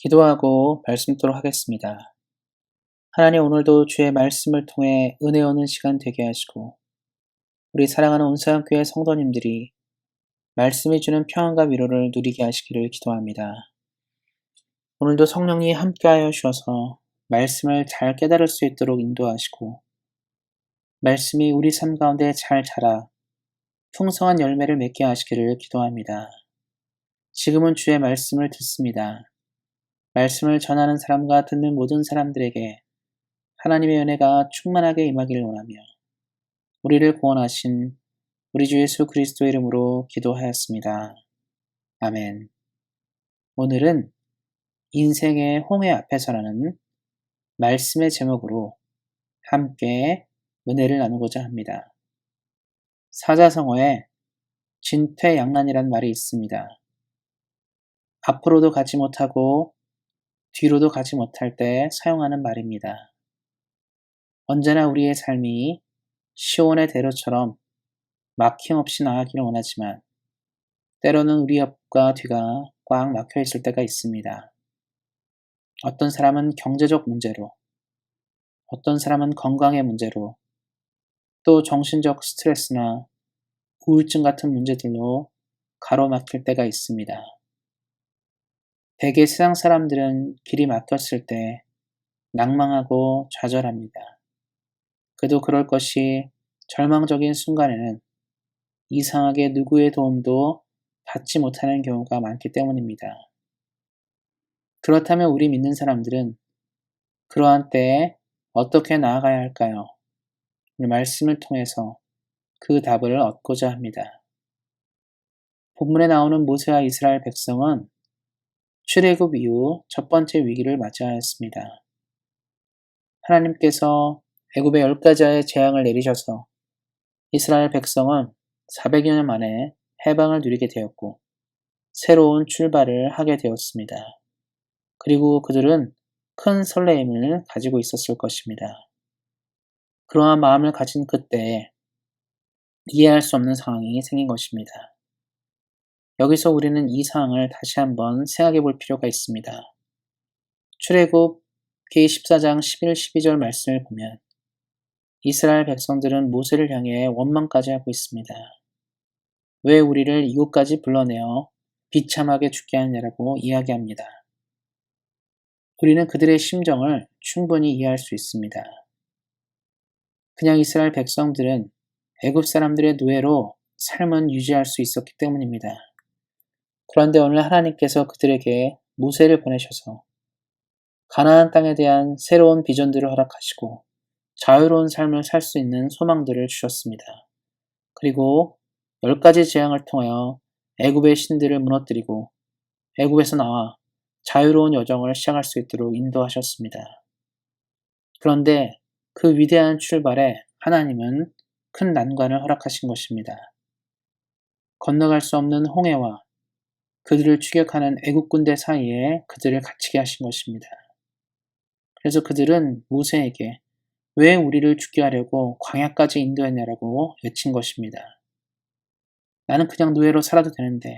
기도하고 말씀토록 하겠습니다. 하나님, 오늘도 주의 말씀을 통해 은혜 얻는 시간 되게 하시고 우리 사랑하는 온사랑교회 성도님들이 말씀이 주는 평안과 위로를 누리게 하시기를 기도합니다. 오늘도 성령이 함께하여 주셔서 말씀을 잘 깨달을 수 있도록 인도하시고 말씀이 우리 삶 가운데 잘 자라 풍성한 열매를 맺게 하시기를 기도합니다. 지금은 주의 말씀을 듣습니다. 말씀을 전하는 사람과 듣는 모든 사람들에게 하나님의 은혜가 충만하게 임하기를 원하며 우리를 구원하신 우리 주 예수 그리스도의 이름으로 기도하였습니다. 아멘. 오늘은 인생의 홍해 앞에서라는 말씀의 제목으로 함께 은혜를 나누고자 합니다. 사자성어에 진퇴양난이란 말이 있습니다. 앞으로도 가지 못하고 뒤로도 가지 못할 때 사용하는 말입니다. 언제나 우리의 삶이 시온의 대로처럼 막힘없이 나가기를 원하지만 때로는 우리 앞과 뒤가 꽉 막혀 있을 때가 있습니다. 어떤 사람은 경제적 문제로, 어떤 사람은 건강의 문제로, 또 정신적 스트레스나 우울증 같은 문제들로 가로막힐 때가 있습니다. 대개 세상 사람들은 길이 막혔을 때 낭망하고 좌절합니다. 그도 그럴 것이 절망적인 순간에는 이상하게 누구의 도움도 받지 못하는 경우가 많기 때문입니다. 그렇다면 우리 믿는 사람들은 그러한 때에 어떻게 나아가야 할까요? 오늘 말씀을 통해서 그 답을 얻고자 합니다. 본문에 나오는 모세와 이스라엘 백성은 출애굽 이후 첫 번째 위기를 맞이하였습니다. 하나님께서 애굽에 10가지의 재앙을 내리셔서 이스라엘 백성은 400여 년 만에 해방을 누리게 되었고 새로운 출발을 하게 되었습니다. 그리고 그들은 큰 설레임을 가지고 있었을 것입니다. 그러한 마음을 가진 그때에 이해할 수 없는 상황이 생긴 것입니다. 여기서 우리는 이 상황을 다시 한번 생각해 볼 필요가 있습니다. 출애굽기 14장 11, 12절 말씀을 보면 이스라엘 백성들은 모세를 향해 원망까지 하고 있습니다. 왜 우리를 이곳까지 불러내어 비참하게 죽게 하느냐라고 이야기합니다. 우리는 그들의 심정을 충분히 이해할 수 있습니다. 그냥 이스라엘 백성들은 애굽 사람들의 노예로 삶은 유지할 수 있었기 때문입니다. 그런데 오늘 하나님께서 그들에게 모세를 보내셔서 가나안 땅에 대한 새로운 비전들을 허락하시고 자유로운 삶을 살 수 있는 소망들을 주셨습니다. 그리고 10가지 재앙을 통하여 애굽의 신들을 무너뜨리고 애굽에서 나와 자유로운 여정을 시작할 수 있도록 인도하셨습니다. 그런데 그 위대한 출발에 하나님은 큰 난관을 허락하신 것입니다. 건너갈 수 없는 홍해와 그들을 추격하는 애국 군대 사이에 그들을 갇히게 하신 것입니다. 그래서 그들은 모세에게 왜 우리를 죽게 하려고 광야까지 인도했냐라고 외친 것입니다. 나는 그냥 노예로 살아도 되는데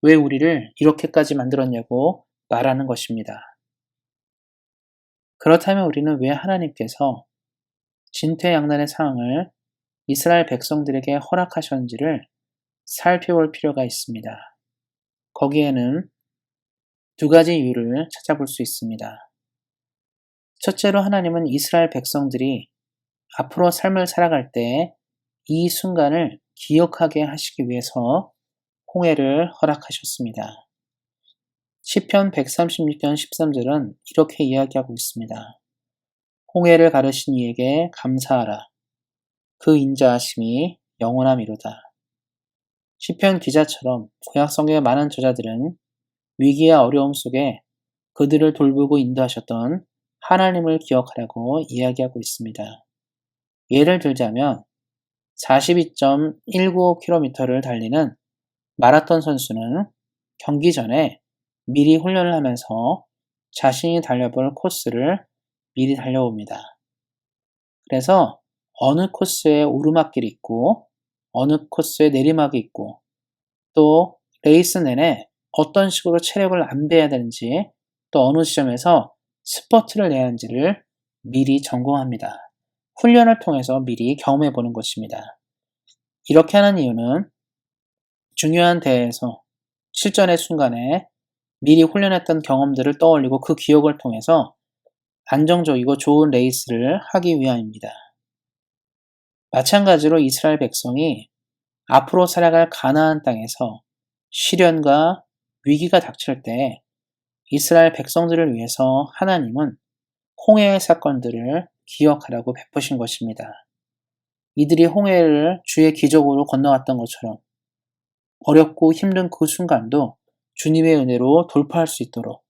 왜 우리를 이렇게까지 만들었냐고 말하는 것입니다. 그렇다면 우리는 왜 하나님께서 진퇴양난의 상황을 이스라엘 백성들에게 허락하셨는지를 살펴볼 필요가 있습니다. 거기에는 2가지 이유를 찾아볼 수 있습니다. 첫째로 하나님은 이스라엘 백성들이 앞으로 삶을 살아갈 때 이 순간을 기억하게 하시기 위해서 홍해를 허락하셨습니다. 시편 136편 13절은 이렇게 이야기하고 있습니다. 홍해를 가르신 이에게 감사하라. 그 인자하심이 영원함이로다. 시편 기자처럼 구약 성경의 많은 저자들은 위기와 어려움 속에 그들을 돌보고 인도하셨던 하나님을 기억하라고 이야기하고 있습니다. 예를 들자면 42.195km를 달리는 마라톤 선수는 경기 전에 미리 훈련을 하면서 자신이 달려볼 코스를 미리 달려옵니다. 그래서 어느 코스에 오르막길이 있고 어느 코스에 내리막이 있고 또 레이스 내내 어떤 식으로 체력을 안배해야 되는지 또 어느 지점에서 스퍼트를 내야 하는지를 미리 점검합니다. 훈련을 통해서 미리 경험해 보는 것입니다. 이렇게 하는 이유는 중요한 대회에서 실전의 순간에 미리 훈련했던 경험들을 떠올리고 그 기억을 통해서 안정적이고 좋은 레이스를 하기 위함입니다. 마찬가지로 이스라엘 백성이 앞으로 살아갈 가나안 땅에서 시련과 위기가 닥칠 때 이스라엘 백성들을 위해서 하나님은 홍해의 사건들을 기억하라고 베푸신 것입니다. 이들이 홍해를 주의 기적으로 건너갔던 것처럼 어렵고 힘든 그 순간도 주님의 은혜로 돌파할 수 있도록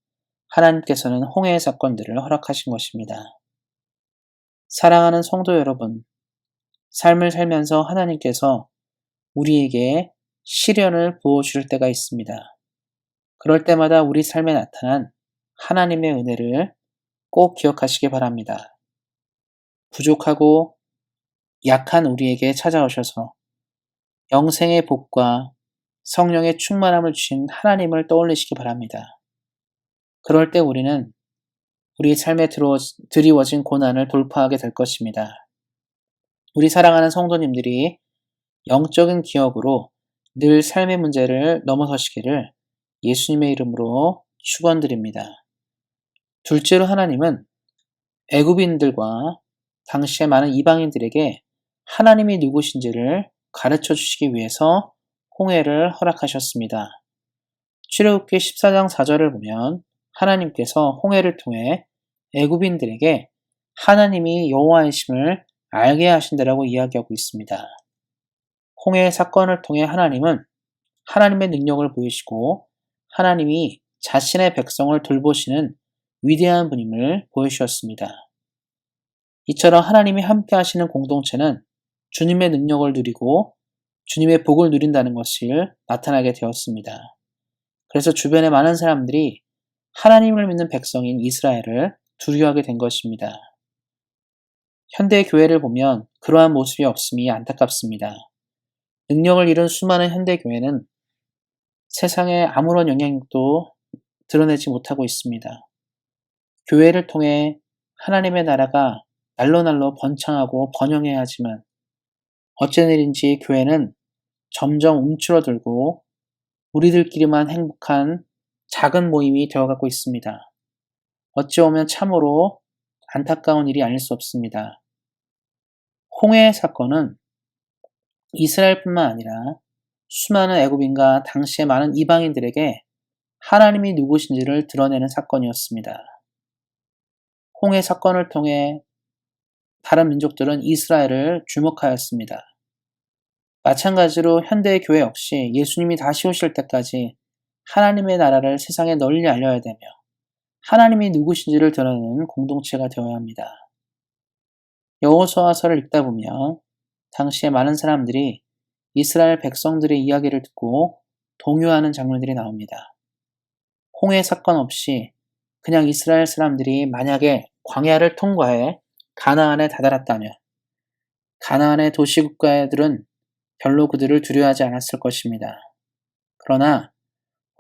하나님께서는 홍해의 사건들을 허락하신 것입니다. 사랑하는 성도 여러분, 삶을 살면서 하나님께서 우리에게 시련을 부어주실 때가 있습니다. 그럴 때마다 우리 삶에 나타난 하나님의 은혜를 꼭 기억하시기 바랍니다. 부족하고 약한 우리에게 찾아오셔서 영생의 복과 성령의 충만함을 주신 하나님을 떠올리시기 바랍니다. 그럴 때 우리는 우리 삶에 드리워진 고난을 돌파하게 될 것입니다. 우리 사랑하는 성도님들이 영적인 기억으로 늘 삶의 문제를 넘어서시기를 예수님의 이름으로 축원드립니다. 둘째로 하나님은 애굽인들과 당시의 많은 이방인들에게 하나님이 누구신지를 가르쳐 주시기 위해서 홍해를 허락하셨습니다. 출애굽기 14장 4절을 보면 하나님께서 홍해를 통해 애굽인들에게 하나님이 여호와이심을 알게 하신다라고 이야기하고 있습니다. 홍해의 사건을 통해 하나님은 하나님의 능력을 보이시고 하나님이 자신의 백성을 돌보시는 위대한 분임을 보여주셨습니다. 이처럼 하나님이 함께 하시는 공동체는 주님의 능력을 누리고 주님의 복을 누린다는 것을 나타나게 되었습니다. 그래서 주변의 많은 사람들이 하나님을 믿는 백성인 이스라엘을 두려워하게 된 것입니다. 현대 교회를 보면 그러한 모습이 없음이 안타깝습니다. 능력을 잃은 수많은 현대 교회는 세상에 아무런 영향력도 드러내지 못하고 있습니다. 교회를 통해 하나님의 나라가 날로 번창하고 번영해야 하지만 어쩐 일인지 교회는 점점 움츠러들고 우리들끼리만 행복한 작은 모임이 되어가고 있습니다. 어찌 보면 참으로 안타까운 일이 아닐 수 없습니다. 홍해의 사건은 이스라엘뿐만 아니라 수많은 애굽인과 당시의 많은 이방인들에게 하나님이 누구신지를 드러내는 사건이었습니다. 홍해 사건을 통해 다른 민족들은 이스라엘을 주목하였습니다. 마찬가지로 현대의 교회 역시 예수님이 다시 오실 때까지 하나님의 나라를 세상에 널리 알려야 되며 하나님이 누구신지를 드러내는 공동체가 되어야 합니다. 여호수아서를 읽다 보면 당시에 많은 사람들이 이스라엘 백성들의 이야기를 듣고 동요하는 장면들이 나옵니다. 홍해 사건 없이 그냥 이스라엘 사람들이 만약에 광야를 통과해 가나안에 다다랐다면 가나안의 도시국가들은 별로 그들을 두려워하지 않았을 것입니다. 그러나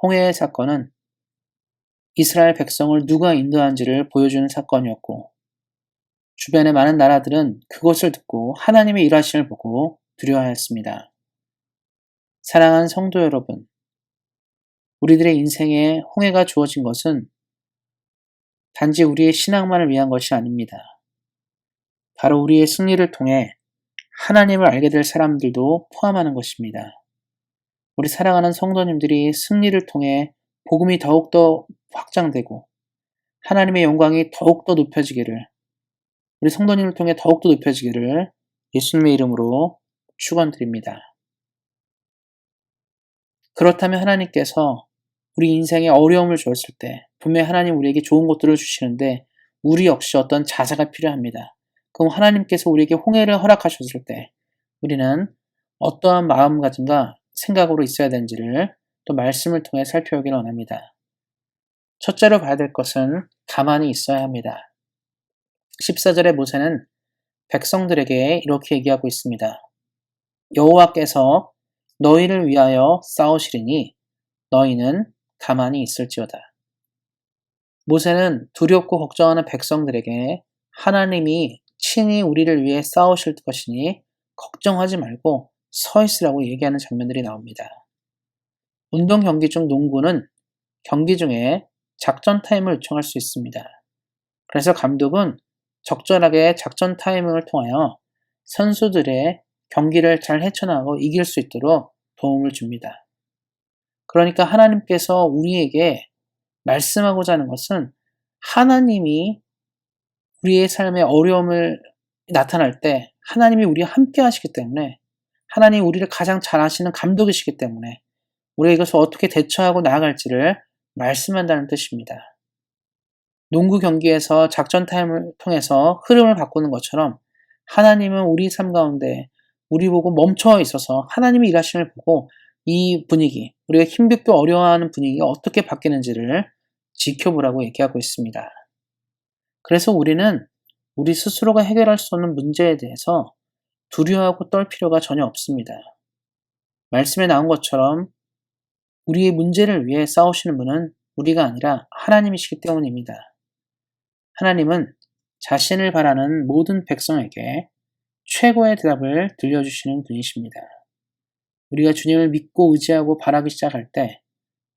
홍해의 사건은 이스라엘 백성을 누가 인도한지를 보여주는 사건이었고 주변의 많은 나라들은 그것을 듣고 하나님의 일하심을 보고 두려워하였습니다. 사랑하는 성도 여러분, 우리들의 인생에 홍해가 주어진 것은 단지 우리의 신앙만을 위한 것이 아닙니다. 바로 우리의 승리를 통해 하나님을 알게 될 사람들도 포함하는 것입니다. 우리 사랑하는 성도님들이 승리를 통해 복음이 더욱더 확장되고 하나님의 영광이 더욱더 높여지기를, 우리 성도님을 통해 더욱더 높여지기를 예수님의 이름으로 축원드립니다. 그렇다면 하나님께서 우리 인생에 어려움을 주었을 때 분명히 하나님 우리에게 좋은 것들을 주시는데 우리 역시 어떤 자세가 필요합니다. 그럼 하나님께서 우리에게 홍해를 허락하셨을 때 우리는 어떠한 마음가짐과 생각으로 있어야 되는지를 또 말씀을 통해 살펴보기를 원합니다. 첫째로 봐야 될 것은 가만히 있어야 합니다. 14절의 모세는 백성들에게 이렇게 얘기하고 있습니다. 여호와께서 너희를 위하여 싸우시리니 너희는 가만히 있을지어다. 모세는 두렵고 걱정하는 백성들에게 하나님이 친히 우리를 위해 싸우실 것이니 걱정하지 말고 서 있으라고 얘기하는 장면들이 나옵니다. 운동 경기 중 농구는 경기 중에 작전 타임을 요청할 수 있습니다. 그래서 감독은 적절하게 작전 타이밍을 통하여 선수들의 경기를 잘 헤쳐나가고 이길 수 있도록 도움을 줍니다. 그러니까 하나님께서 우리에게 말씀하고자 하는 것은 하나님이 우리의 삶에 어려움을 나타날 때 하나님이 우리와 함께 하시기 때문에 하나님이 우리를 가장 잘 아시는 감독이시기 때문에 우리가 이것을 어떻게 대처하고 나아갈지를 말씀한다는 뜻입니다. 농구 경기에서 작전 타임을 통해서 흐름을 바꾸는 것처럼 하나님은 우리 삶 가운데 우리 보고 멈춰 있어서 하나님이 일하심을 보고 이 분위기, 우리가 힘겹고 어려워하는 분위기가 어떻게 바뀌는지를 지켜보라고 얘기하고 있습니다. 그래서 우리는 우리 스스로가 해결할 수 없는 문제에 대해서 두려워하고 떨 필요가 전혀 없습니다. 말씀에 나온 것처럼 우리의 문제를 위해 싸우시는 분은 우리가 아니라 하나님이시기 때문입니다. 하나님은 자신을 바라는 모든 백성에게 최고의 대답을 들려주시는 분이십니다. 우리가 주님을 믿고 의지하고 바라기 시작할 때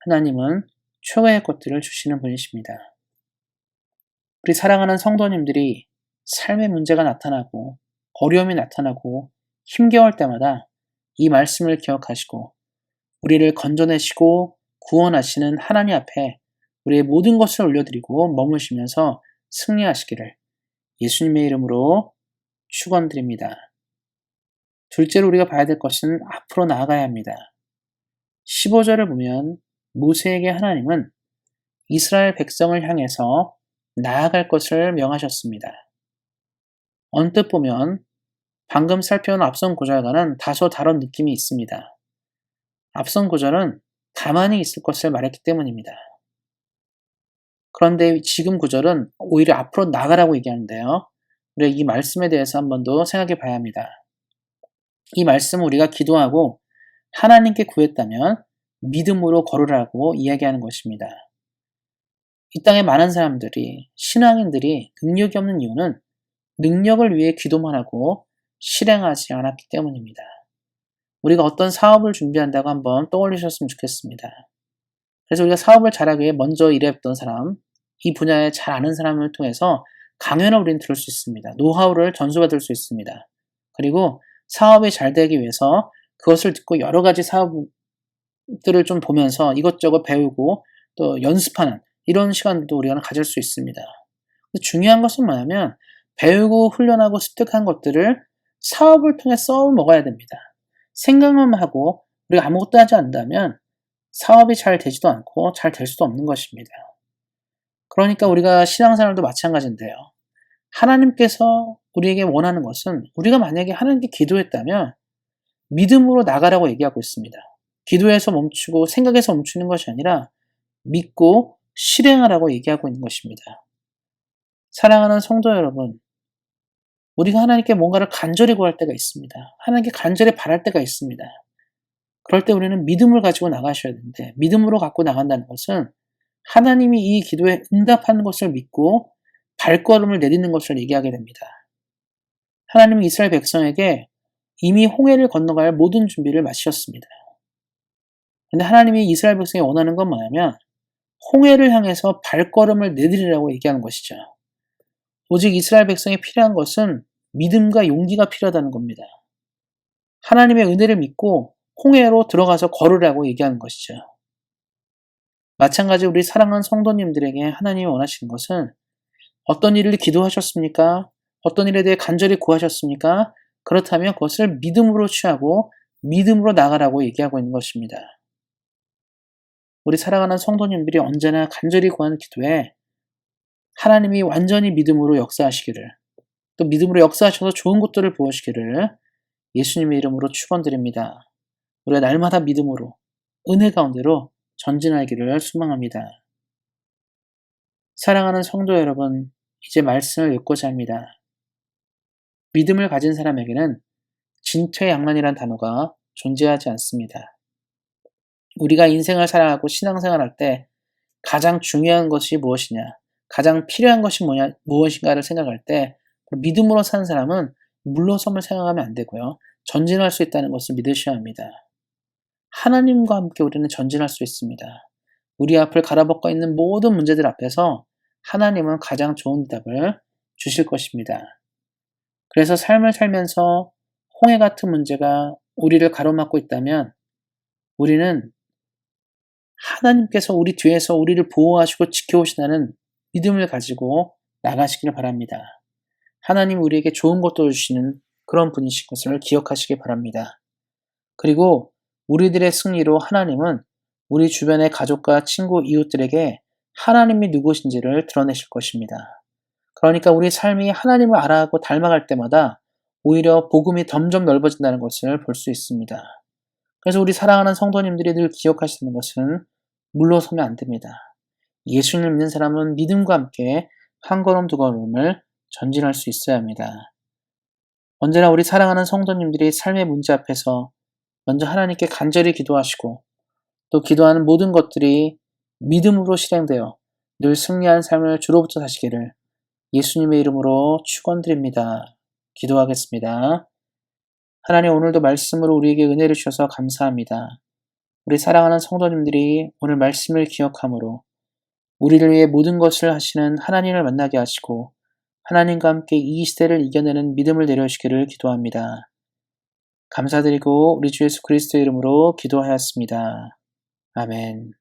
하나님은 최고의 것들을 주시는 분이십니다. 우리 사랑하는 성도님들이 삶의 문제가 나타나고 어려움이 나타나고 힘겨울 때마다 이 말씀을 기억하시고 우리를 건져내시고 구원하시는 하나님 앞에 우리의 모든 것을 올려드리고 머무시면서 승리하시기를 예수님의 이름으로 축원드립니다. 둘째로 우리가 봐야 될 것은 앞으로 나아가야 합니다. 15절을 보면 모세에게 하나님은 이스라엘 백성을 향해서 나아갈 것을 명하셨습니다. 언뜻 보면 방금 살펴온 앞선 구절과는 다소 다른 느낌이 있습니다. 앞선 구절은 가만히 있을 것을 말했기 때문입니다. 그런데 지금 구절은 오히려 앞으로 나가라고 얘기하는데요. 우리가 이 말씀에 대해서 한 번 더 생각해 봐야 합니다. 이 말씀은 우리가 기도하고 하나님께 구했다면 믿음으로 걸으라고 이야기하는 것입니다. 이 땅에 많은 사람들이, 신앙인들이 능력이 없는 이유는 능력을 위해 기도만 하고 실행하지 않았기 때문입니다. 우리가 어떤 사업을 준비한다고 한번 떠올리셨으면 좋겠습니다. 그래서 우리가 사업을 잘하기 위해 먼저 일했던 사람, 이 분야에 잘 아는 사람을 통해서 강연을 우리는 들을 수 있습니다. 노하우를 전수받을 수 있습니다. 그리고 사업이 잘 되기 위해서 그것을 듣고 여러 가지 사업들을 좀 보면서 이것저것 배우고 또 연습하는 이런 시간도 우리가 가질 수 있습니다. 중요한 것은 뭐냐면 배우고 훈련하고 습득한 것들을 사업을 통해 써 먹어야 됩니다. 생각만 하고 우리가 아무것도 하지 않는다면 사업이 잘 되지도 않고 잘 될 수도 없는 것입니다. 그러니까 우리가 신앙생활도 마찬가지인데요. 하나님께서 우리에게 원하는 것은 우리가 만약에 하나님께 기도했다면 믿음으로 나가라고 얘기하고 있습니다. 기도해서 멈추고 생각해서 멈추는 것이 아니라 믿고 실행하라고 얘기하고 있는 것입니다. 사랑하는 성도 여러분, 우리가 하나님께 뭔가를 간절히 구할 때가 있습니다. 하나님께 간절히 바랄 때가 있습니다. 그럴 때 우리는 믿음을 가지고 나가셔야 되는데 믿음으로 갖고 나간다는 것은 하나님이 이 기도에 응답하는 것을 믿고 발걸음을 내딛는 것을 얘기하게 됩니다. 하나님은 이스라엘 백성에게 이미 홍해를 건너갈 모든 준비를 마치셨습니다. 그런데 하나님이 이스라엘 백성이 원하는 건 뭐냐면 홍해를 향해서 발걸음을 내디리라고 얘기하는 것이죠. 오직 이스라엘 백성이 필요한 것은 믿음과 용기가 필요하다는 겁니다. 하나님의 은혜를 믿고 홍해로 들어가서 걸으라고 얘기하는 것이죠. 마찬가지로 우리 사랑하는 성도님들에게 하나님이 원하시는 것은 어떤 일을 기도하셨습니까? 어떤 일에 대해 간절히 구하셨습니까? 그렇다면 그것을 믿음으로 취하고 믿음으로 나가라고 얘기하고 있는 것입니다. 우리 사랑하는 성도님들이 언제나 간절히 구하는 기도에 하나님이 완전히 믿음으로 역사하시기를, 또 믿음으로 역사하셔서 좋은 것들을 보여주시기를 예수님의 이름으로 축원드립니다. 우리가 날마다 믿음으로 은혜 가운데로 전진하기를 소망합니다. 사랑하는 성도 여러분, 이제 말씀을 읽고자 합니다. 믿음을 가진 사람에게는 진퇴양난이란 단어가 존재하지 않습니다. 우리가 인생을 살아가고 신앙생활할 때 가장 중요한 것이 무엇이냐, 가장 필요한 것이 무엇인가를 생각할 때 믿음으로 사는 사람은 물러섬을 생각하면 안 되고요. 전진할 수 있다는 것을 믿으셔야 합니다. 하나님과 함께 우리는 전진할 수 있습니다. 우리 앞을 가로막고 있는 모든 문제들 앞에서 하나님은 가장 좋은 대답을 주실 것입니다. 그래서 삶을 살면서 홍해 같은 문제가 우리를 가로막고 있다면 우리는 하나님께서 우리 뒤에서 우리를 보호하시고 지켜오신다는 믿음을 가지고 나가시길 바랍니다. 하나님 우리에게 좋은 것도 주시는 그런 분이신 것을 기억하시기 바랍니다. 그리고 우리들의 승리로 하나님은 우리 주변의 가족과 친구, 이웃들에게 하나님이 누구신지를 드러내실 것입니다. 그러니까 우리 삶이 하나님을 알아가고 닮아갈 때마다 오히려 복음이 점점 넓어진다는 것을 볼 수 있습니다. 그래서 우리 사랑하는 성도님들이 늘 기억하시는 것은 물러서면 안 됩니다. 예수님을 믿는 사람은 믿음과 함께 한 걸음 두 걸음을 전진할 수 있어야 합니다. 언제나 우리 사랑하는 성도님들이 삶의 문제 앞에서 먼저 하나님께 간절히 기도하시고 또 기도하는 모든 것들이 믿음으로 실행되어 늘 승리한 삶을 주로부터 사시기를 예수님의 이름으로 축원드립니다. 기도하겠습니다. 하나님 오늘도 말씀으로 우리에게 은혜를 주셔서 감사합니다. 우리 사랑하는 성도님들이 오늘 말씀을 기억함으로 우리를 위해 모든 것을 하시는 하나님을 만나게 하시고 하나님과 함께 이 시대를 이겨내는 믿음을 내려주시기를 기도합니다. 감사드리고 우리 주 예수 그리스도의 이름으로 기도하였습니다. 아멘.